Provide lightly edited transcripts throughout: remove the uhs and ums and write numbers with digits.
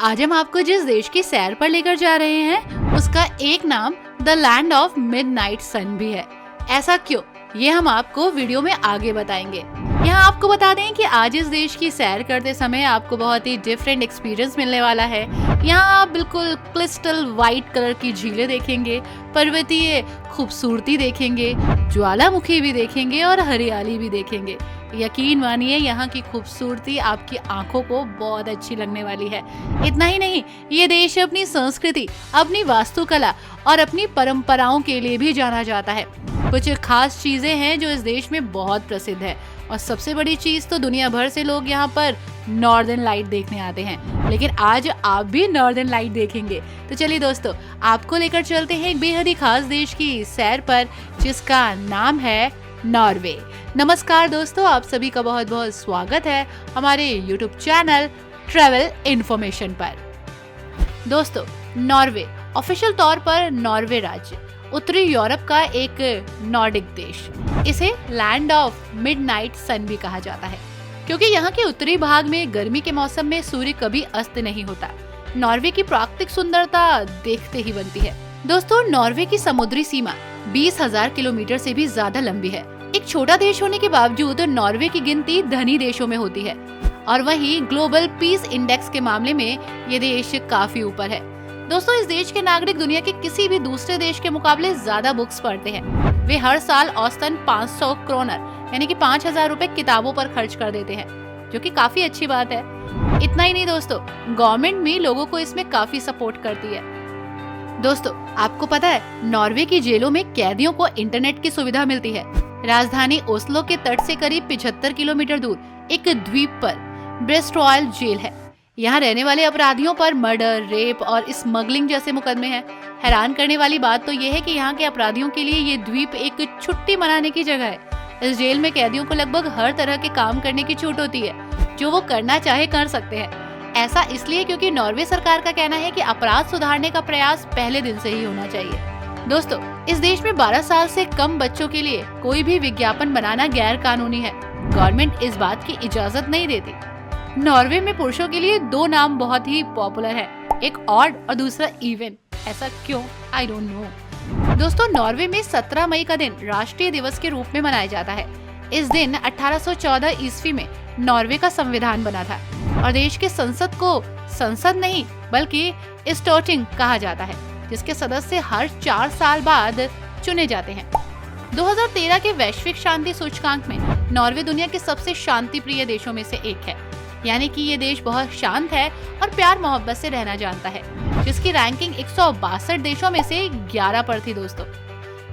आज हम आपको जिस देश की सैर पर लेकर जा रहे हैं उसका एक नाम द लैंड ऑफ मिडनाइट सन भी है। ऐसा क्यों, ये हम आपको वीडियो में आगे बताएंगे। यहाँ आपको बता दें कि आज इस देश की सैर करते समय आपको बहुत ही डिफरेंट एक्सपीरियंस मिलने वाला है। यहाँ आप बिल्कुल क्रिस्टल वाइट कलर की झीलें देखेंगे, पर्वतीय खूबसूरती देखेंगे, ज्वालामुखी भी देखेंगे और हरियाली भी देखेंगे। यकीन मानिए यहाँ की खूबसूरती आपकी आंखों को बहुत अच्छी लगने वाली है। इतना ही नहीं, ये देश अपनी संस्कृति, अपनी वास्तुकला और अपनी परंपराओं के लिए भी जाना जाता है। कुछ खास चीजें हैं जो इस देश में बहुत प्रसिद्ध है और सबसे बड़ी चीज तो दुनिया भर से लोग यहाँ पर नॉर्दर्न लाइट देखने आते हैं। लेकिन आज आप भी नॉर्दर्न लाइट देखेंगे। तो चलिए दोस्तों, आपको लेकर चलते हैं एक बेहद ही खास देश की सैर पर जिसका नाम है नॉर्वे। नमस्कार दोस्तों, आप सभी का बहुत बहुत स्वागत है हमारे YouTube चैनल ट्रैवल इन्फॉर्मेशन पर। दोस्तों, नॉर्वे ऑफिशियल तौर पर नॉर्वे राज्य उत्तरी यूरोप का एक नॉर्डिक देश। इसे लैंड ऑफ मिडनाइट सन भी कहा जाता है क्योंकि यहाँ के उत्तरी भाग में गर्मी के मौसम में सूर्य कभी अस्त नहीं होता। नॉर्वे की प्राकृतिक सुंदरता देखते ही बनती है। दोस्तों, नॉर्वे की समुद्री सीमा 20,000 किलोमीटर से भी ज्यादा लंबी है। एक छोटा देश होने के बावजूद नॉर्वे की गिनती धनी देशों में होती है और वहीं ग्लोबल पीस इंडेक्स के मामले में ये देश काफी ऊपर है। दोस्तों, इस देश के नागरिक दुनिया के किसी भी दूसरे देश के मुकाबले ज्यादा बुक्स पढ़ते हैं। वे हर साल औसतन 500 क्रोनर यानी कि 5,000 रुपए किताबों पर खर्च कर देते हैं, जो कि काफी अच्छी बात है। इतना ही नहीं दोस्तों, गवर्नमेंट भी लोगों को इसमें काफी सपोर्ट करती है। दोस्तों, आपको पता है नॉर्वे की जेलों में कैदियों को इंटरनेट की सुविधा मिलती है। राजधानी ओस्लो के तट से करीब 75 किलोमीटर दूर एक द्वीप पर ब्रेस्टरॉयल जेल है। यहाँ रहने वाले अपराधियों पर मर्डर, रेप और स्मगलिंग जैसे मुकदमे हैं। हैरान करने वाली बात तो ये है कि यहाँ के अपराधियों के लिए ये द्वीप एक छुट्टी मनाने की जगह है। इस जेल में कैदियों को लगभग हर तरह के काम करने की छूट होती है, जो वो करना चाहे कर सकते हैं। ऐसा इसलिए क्योंकि नॉर्वे सरकार का कहना है कि अपराध सुधारने का प्रयास पहले दिन से ही होना चाहिए। दोस्तों, इस देश में 12 साल से कम बच्चों के लिए कोई भी विज्ञापन बनाना गैर कानूनी है। गवर्नमेंट इस बात की इजाजत नहीं देती। नॉर्वे में पुरुषों के लिए 2 नाम बहुत ही पॉपुलर है, एक ऑड और दूसरा इवन। ऐसा क्यों, आई डोंट नो। दोस्तों, नॉर्वे में 17 मई का दिन राष्ट्रीय दिवस के रूप में मनाया जाता है। इस दिन 1814 ईस्वी में नॉर्वे का संविधान बना था और देश के संसद को संसद नहीं बल्कि स्टोटिंग कहा जाता है, जिसके सदस्य हर 4 साल बाद चुने जाते हैं। 2013 के वैश्विक शांति सूचकांक में नॉर्वे दुनिया के सबसे शांति प्रिय देशों में से एक है, यानी कि ये देश बहुत शांत है और प्यार मोहब्बत से रहना जानता है, जिसकी रैंकिंग 162 देशों में से 11 पर थी। दोस्तों,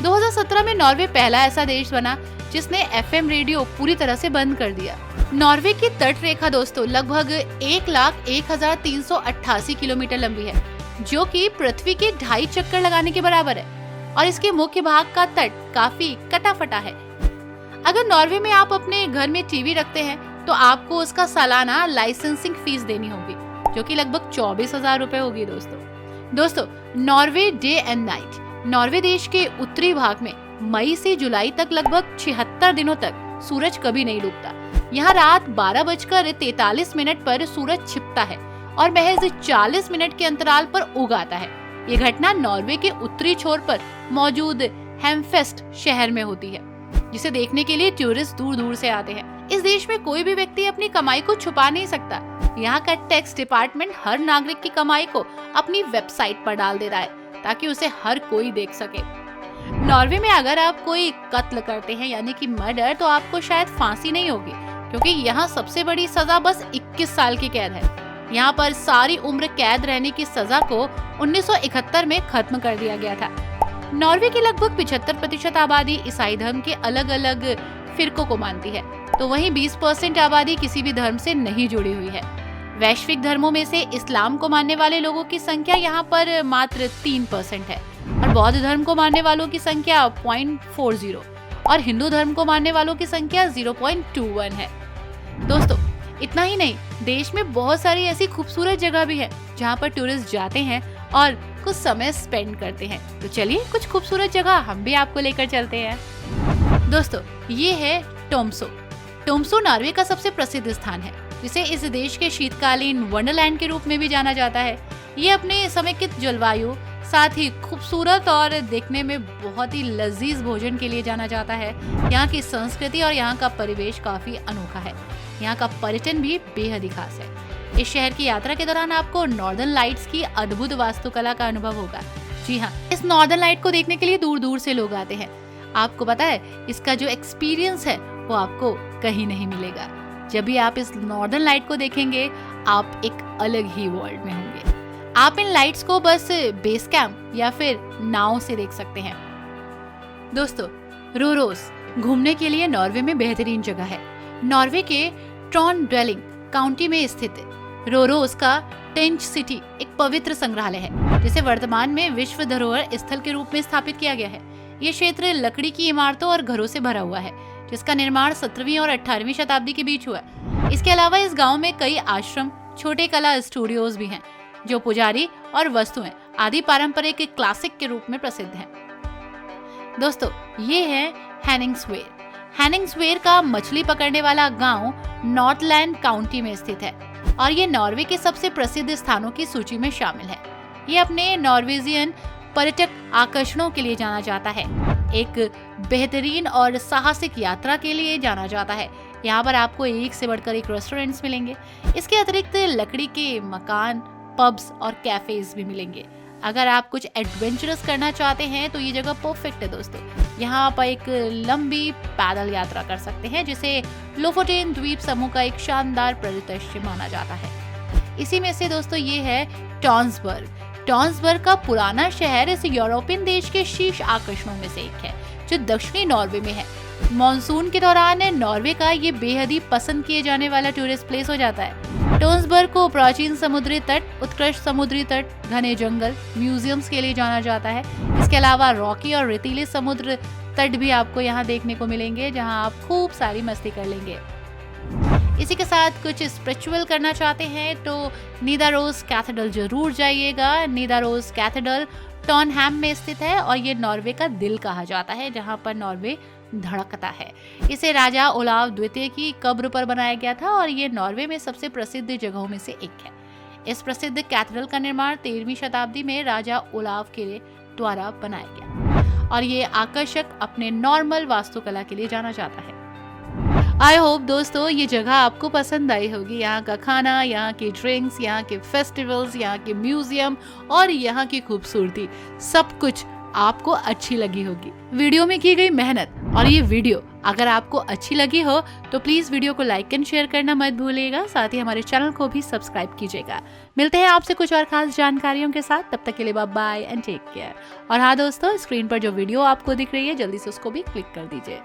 2017 में नॉर्वे पहला ऐसा देश बना जिसने FM रेडियो पूरी तरह से बंद कर दिया। नॉर्वे की तट रेखा दोस्तों लगभग 1,01,388 किलोमीटर लंबी है, जो कि पृथ्वी के 2.5 चक्कर लगाने के बराबर है और इसके मुख्य भाग का तट काफी कटा-फटा है। अगर नॉर्वे में आप अपने घर में टीवी रखते हैं तो आपको उसका सालाना लाइसेंसिंग फीस देनी होगी, जो कि लगभग 24,000 रुपए होगी। दोस्तों, Norway day and night. Norway देश के उत्तरी भाग में मई से जुलाई तक लगभग 76 दिनों तक सूरज कभी नहीं डूबता। यहाँ रात 12:43 पर सूरज छिपता है और महज 40 मिनट के अंतराल पर उग आता है। ये घटना नॉर्वे के उत्तरी छोर पर मौजूद हेमफेस्ट शहर में होती है, जिसे देखने के लिए टूरिस्ट दूर दूर से आते हैं। इस देश में कोई भी व्यक्ति अपनी कमाई को छुपा नहीं सकता। यहाँ का टैक्स डिपार्टमेंट हर नागरिक की कमाई को अपनी वेबसाइट पर डाल देता है ताकि उसे हर कोई देख सके। नॉर्वे में अगर आप कोई कत्ल करते हैं यानी कि मर्डर, तो आपको शायद फांसी नहीं होगी, क्योंकि यहाँ सबसे बड़ी सजा बस 21 साल की कैद है। यहाँ पर सारी उम्र कैद रहने की सजा को 1971 में खत्म कर दिया गया था। नॉर्वे की लगभग 75% आबादी ईसाई धर्म के अलग अलग फिरकों को मानती है, तो वहीं 20% आबादी किसी भी धर्म से नहीं जुड़ी हुई है। वैश्विक धर्मों में से इस्लाम को मानने वाले लोगों की संख्या यहाँ पर मात्र 3% है और बौद्ध धर्म को मानने वालों की संख्या 0.40 और हिंदू धर्म को मानने वालों की संख्या 0.21 है। दोस्तों, इतना ही नहीं, देश में बहुत सारी ऐसी खूबसूरत जगह भी है जहाँ पर टूरिस्ट जाते हैं और कुछ समय स्पेंड करते हैं। तो चलिए कुछ खूबसूरत जगह हम भी आपको लेकर चलते हैं। दोस्तों, ये है टोम्सो। टोम्सो नॉर्वे का सबसे प्रसिद्ध स्थान है। जिसे इस देश के शीतकालीन वंडरलैंड के रूप में भी जाना जाता है। ये अपने समेकित जलवायु, साथ ही खूबसूरत और देखने में बहुत ही लजीज भोजन के लिए जाना जाता है। यहाँ की संस्कृति और यहाँ का परिवेश काफी अनोखा है। यहाँ का पर्यटन भी बेहद ही खास है। इस शहर की यात्रा के दौरान आपको नॉर्दर्न लाइट्स की अद्भुत वास्तुकला का अनुभव होगा। जी हाँ, इस नॉर्दर्न लाइट को देखने के लिए दूर दूर से लोग आते हैं। आपको पता है, इसका जो एक्सपीरियंस है वो आपको कहीं नहीं मिलेगा। जब भी आप इस नॉर्दर्न लाइट को देखेंगे, आप एक अलग ही वर्ल्ड में होंगे। आप इन लाइट्स को बस बेस कैंप या फिर नाव से देख सकते हैं। दोस्तों, रोरोस घूमने के लिए नॉर्वे में बेहतरीन जगह है। नॉर्वे के ट्रॉनडेलिंग काउंटी में स्थित रोरोस का टेंच सिटी एक पवित्र संग्रहालय है, जिसे वर्तमान में विश्व धरोहर स्थल के रूप में स्थापित किया गया है। ये क्षेत्र लकड़ी की इमारतों और घरों से भरा हुआ है, जिसका निर्माण 17वीं और 18वीं शताब्दी के बीच हुआ। इसके अलावा इस गांव में कई आश्रम, छोटे कला स्टूडियोज भी हैं, जो पुजारी और वस्तुएं आदि पारंपरिक क्लासिक के रूप में प्रसिद्ध हैं। दोस्तों, ये है हैनिंग्सवेयर। हैनिंग्सवेयर का मछली पकड़ने वाला गांव नॉर्थलैंड काउंटी में स्थित है और ये नॉर्वे के सबसे प्रसिद्ध स्थानों की सूची में शामिल है। ये अपने नॉर्वेजियन पर्यटक आकर्षणों के लिए जाना जाता है। एक बेहतरीन और साहसिक यात्रा के लिए जाना जाता है। यहाँ पर आपको एक से बढ़कर एक रेस्टोरेंट्स मिलेंगे। इसके अतिरिक्त लकड़ी के मकान, पब्स और कैफेज भी मिलेंगे। अगर आप कुछ एडवेंचरस करना चाहते हैं तो ये जगह परफेक्ट है। दोस्तों, यहाँ आप एक लंबी पैदल यात्रा कर सकते हैं, जिसे लोफोटेन द्वीप समूह का एक शानदार परिदृश्य माना जाता है। इसी में से दोस्तों ये है टॉन्सबर्ग। टॉन्सबर्ग का पुराना शहर इस यूरोपियन देश के शीर्ष आकर्षणों में से एक है, जो दक्षिणी नॉर्वे में है। मॉनसून के दौरान नॉर्वे का ये बेहद ही पसंद किए जाने वाला टूरिस्ट प्लेस हो जाता है। टॉन्सबर्ग को प्राचीन समुद्री तट, उत्कृष्ट समुद्री तट, घने जंगल, म्यूजियम्स के लिए जाना जाता है। इसके अलावा रॉकी और रेतीले समुद्र तट भी आपको यहाँ देखने को मिलेंगे, जहाँ आप खूब सारी मस्ती कर लेंगे। इसी के साथ कुछ स्पिरिचुअल करना चाहते हैं तो निदारोज कैथेड्रल जरूर जाइएगा। निदारोज कैथेड्रल टॉनहैम में स्थित है और ये नॉर्वे का दिल कहा जाता है, जहाँ पर नॉर्वे धड़कता है। इसे राजा ओलाव द्वितीय की कब्र पर बनाया गया था और ये नॉर्वे में सबसे प्रसिद्ध जगहों में से एक है। इस प्रसिद्ध कैथेड्रल का निर्माण 13वीं शताब्दी में राजा ओलाव के द्वारा बनाया गया और ये आकर्षक अपने नॉर्मल वास्तुकला के लिए जाना जाता है। आई होप दोस्तों ये जगह आपको पसंद आई होगी। यहाँ का खाना, यहाँ की ड्रिंक्स, यहाँ के फेस्टिवल्स, यहाँ के म्यूजियम और यहाँ की खूबसूरती, सब कुछ आपको अच्छी लगी होगी। वीडियो में की गई मेहनत और ये वीडियो अगर आपको अच्छी लगी हो तो प्लीज वीडियो को लाइक एंड शेयर करना मत भूलिएगा। साथ ही हमारे चैनल को भी सब्सक्राइब कीजिएगा। मिलते हैं आपसे कुछ और खास जानकारियों के साथ, तब तक के लिए बाय एंड टेक केयर। और हाँ दोस्तों, स्क्रीन पर जो वीडियो आपको दिख रही है, जल्दी से उसको भी क्लिक कर दीजिए।